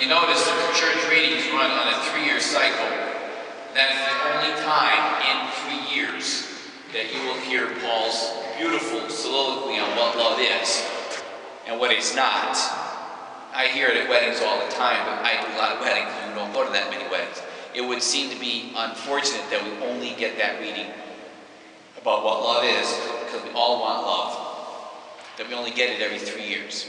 you notice that the church readings run on a 3-year cycle, that is the only time in 3 years that you will hear Paul's beautiful soliloquy on what love is and what it's not. I hear it at weddings all the time, but I do a lot of weddings, and you don't go to that many weddings. It would seem to be unfortunate that we only get that reading about what love is, because we all want love, that we only get it every 3 years.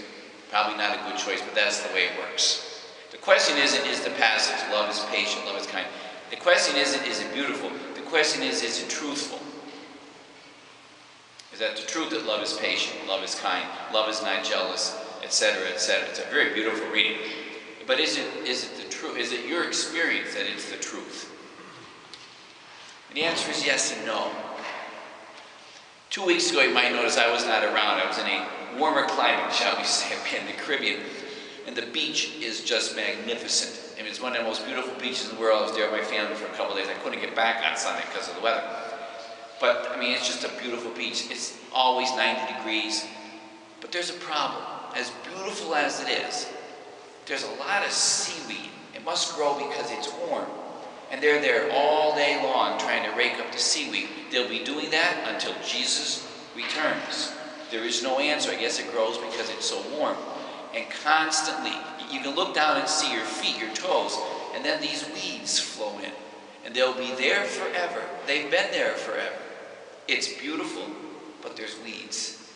Probably not a good choice, but that's the way it works. The question isn't, is the passage, love is patient, love is kind. The question isn't, is it beautiful? The question is it truthful? Is that the truth that love is patient, love is kind, love is not jealous, etc., etc. It's a very beautiful reading. But is it the truth? Is it your experience that it's the truth? And the answer is yes and no. 2 weeks ago, you might notice I was not around. I was in a warmer climate, shall we say, in the Caribbean. And the beach is just magnificent. I mean, it's one of the most beautiful beaches in the world. I was there with my family for a couple of days. I couldn't get back on Sunday because of the weather. But, I mean, it's just a beautiful beach. It's always 90 degrees. But there's a problem. As beautiful as it is, there's a lot of seaweed. It must grow because it's warm. And they're there all day long trying to rake up the seaweed. They'll be doing that until Jesus returns. There is no answer. I guess it grows because it's so warm. And constantly, you can look down and see your feet, your toes, and then these weeds flow in. And they'll be there forever. They've been there forever. It's beautiful, but there's weeds.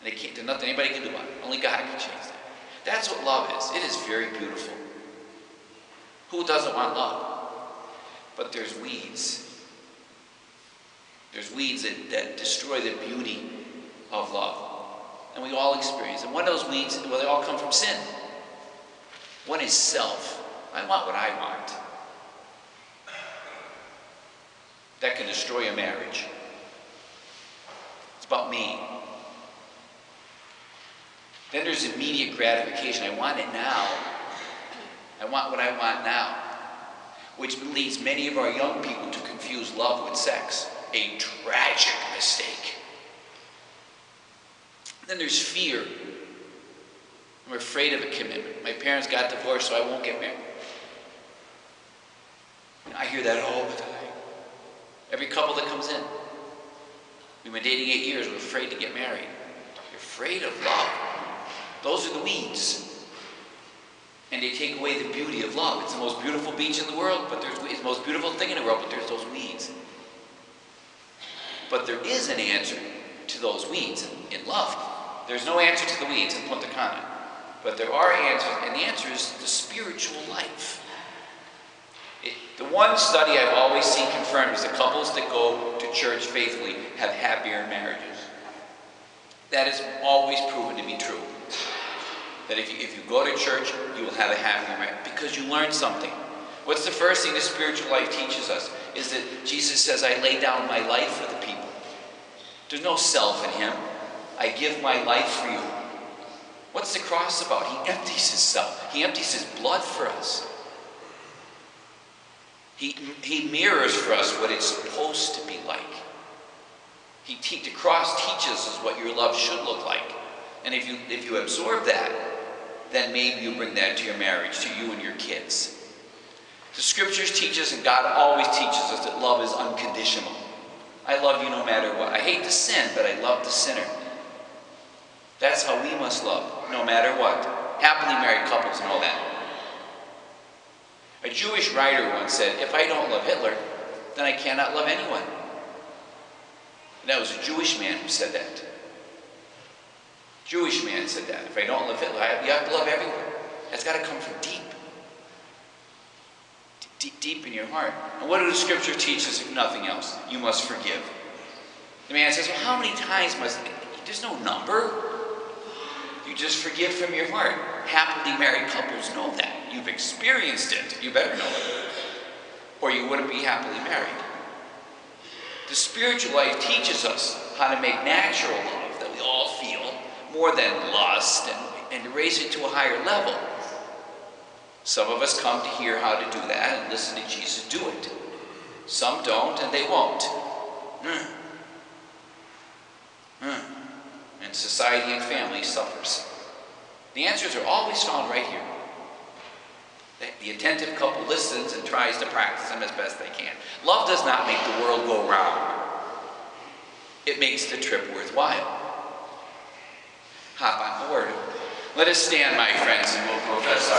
And there's nothing anybody can do about it. Only God can change that. That's what love is. It is very beautiful. Who doesn't want love? But there's weeds. There's weeds that destroy the beauty of love. And we all experience it. And one of those weeds, well, they all come from sin. One is self. I want what I want. That can destroy a marriage. It's about me. Then there's immediate gratification. I want it now. I want what I want now. Which leads many of our young people to confuse love with sex. A tragic mistake. Then there's fear. I'm afraid of a commitment. My parents got divorced, so I won't get married. And I hear that all the time. Every couple that comes in. We've been dating 8 years, we're afraid to get married. You're afraid of love. Those are the weeds. And they take away the beauty of love. It's the most beautiful beach in the world, but it's the most beautiful thing in the world, but there's those weeds. But there is an answer to those weeds in love. There's no answer to the weeds in Punta Cana. But there are answers, and the answer is the spiritual life. The one study I've always seen confirmed is the couples that go to church faithfully have happier marriages. That is always proven to be true. That if you go to church, you will have a happier marriage because you learn something. What's the first thing the spiritual life teaches us? Is that Jesus says, I lay down my life for the people. There's no self in him. I give my life for you. What's the cross about? He empties his self. He empties his blood for us. He mirrors for us what it's supposed to be like. The cross teaches us what your love should look like. And if you absorb that, then maybe you bring that to your marriage, to you and your kids. The scriptures teach us, and God always teaches us, that love is unconditional. I love you no matter what. I hate the sin, but I love the sinner. That's how we must love, no matter what. Happily married couples know that. A Jewish writer once said, if I don't love Hitler, then I cannot love anyone. And that was a Jewish man who said that. Jewish man said that. If I don't love Hitler, you have to love everyone. That's got to come from deep. Deep in your heart. And what do the scriptures teach us if nothing else? You must forgive. The man says, well, how many times must... There's no number. You just forgive from your heart. Happily married couples know that. You've experienced it. You better know it. Or you wouldn't be happily married. The spiritual life teaches us how to make natural love that we all feel more than lust and to raise it to a higher level. Some of us come to hear how to do that and listen to Jesus do it. Some don't, and they won't. And society and family suffers. The answers are always found right here. The attentive couple listens and tries to practice them as best they can. Love does not make the world go round. It makes the trip worthwhile. Hop on board. Let us stand, my friends, and we'll profess our